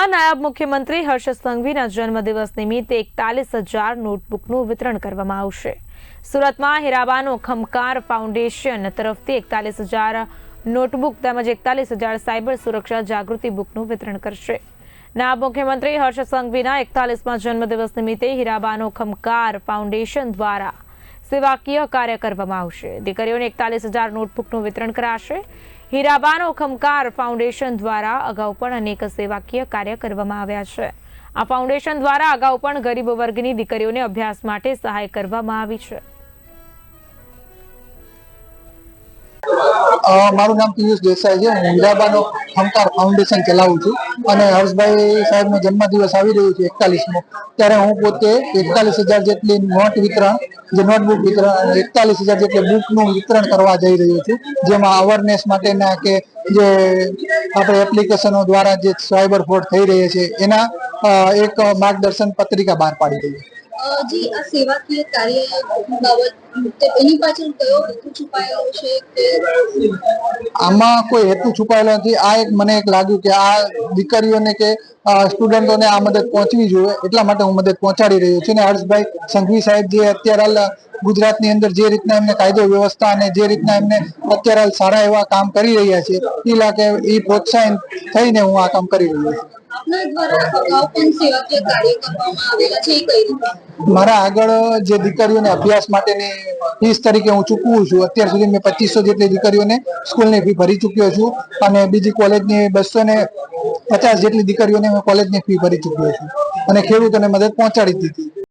સુરતમાં નાયબ મુખ્યમંત્રી હર્ષ સંઘવીના જન્મદિવસ નિમિત્તે 41,000 નોટબુકનું વિતરણ કરવામાં આવશે। સુરતમાં હીરાબાનો ખમકાર ફાઉન્ડેશન તરફથી 41,000 નોટબુક તેમજ 41,000 સાયબર સુરક્ષા જાગૃતિ બુકનું વિતરણ કરશે। નાયબ મુખ્યમંત્રી હર્ષ સંઘવીના 41મા જન્મદિવસ નિમિત્તે હીરાબાનો ખમકાર ફાઉન્ડેશન દ્વારા સેવાકીય કાર્ય કરવામાં આવશે। દીકરીઓને 41,000 નોટબુકનું વિતરણ કરાશે। હીરાબાનો ખમકાર ફાઉન્ડેશન દ્વારા અગાઉ પણ અનેક સેવાકીય કાર્ય કરવામાં આવ્યા છે। આ ફાઉન્ડેશન દ્વારા અગાઉ પણ ગરીબ વર્ગની દીકરીઓને અભ્યાસ માટે સહાય કરવામાં આવી છે। મારું નામ પિયુષ દેસાઈ છે। હું હીરાબાનો ખમકાર ફાઉન્ડેશન ચલાવું છું અને હર્ષભાઈ સાહેબનો જન્મદિવસ આવી રહ્યો છે 41મો, ત્યારે હું પોતે 41,000 જેટલી નોટ વિતરણ, જે નોટબુક વિતરણ અને 41,000 જેટલી બુકનું વિતરણ કરવા જઈ રહ્યો છું, જેમાં અવેરનેસ માટેના કે જે આપણે એપ્લિકેશનો દ્વારા જે સાયબર ફ્રોડ થઈ રહી છે એના એક માર્ગદર્શન પત્રિકા બહાર પાડી રહી છે। જી, આ સેવાકીય કાર્ય બાબત એની પાછળ કયો હેતુ છુપાયેલો છે કે આમાં કોઈ હેતુ છુપાયેલો નથી। આ એક મને એક લાગ્યું કે આ દીકરીઓને કે સ્ટુડન્ટોને આ મદદ પહોંચવી જોઈએ, એટલા માટે હું મદદ પહોંચાડી રહ્યો છું। અને હર્ષભાઈ સંઘવી સાહેબ જે અત્યારે ગુજરાતની અંદર જે રીતના એમને કાયદો વ્યવસ્થા અને જે રીતના એમને અત્યારે સારા એવા કામ કરી રહ્યા છે એ લાગે એ પ્રોત્સાહન થઈને હું આ કામ કરી રહ્યો છું। આપના દ્વારા અગાઉ પણ સેવાકીય કાર્ય કરવામાં આવેલા છે, એ કઈ રીતે? મારા આગળ જે દીકરીઓને અભ્યાસ માટેની ફીસ તરીકે હું ચૂકવું છું, અત્યાર સુધી મેં 2500 જેટલી દીકરીઓને સ્કૂલની ફી ભરી ચૂક્યો છું અને બીજી કોલેજની 250 જેટલી દીકરીઓને મેં કોલેજની ફી ભરી ચૂક્યો છું અને ખેડૂતોને મદદ પહોંચાડી દીધી।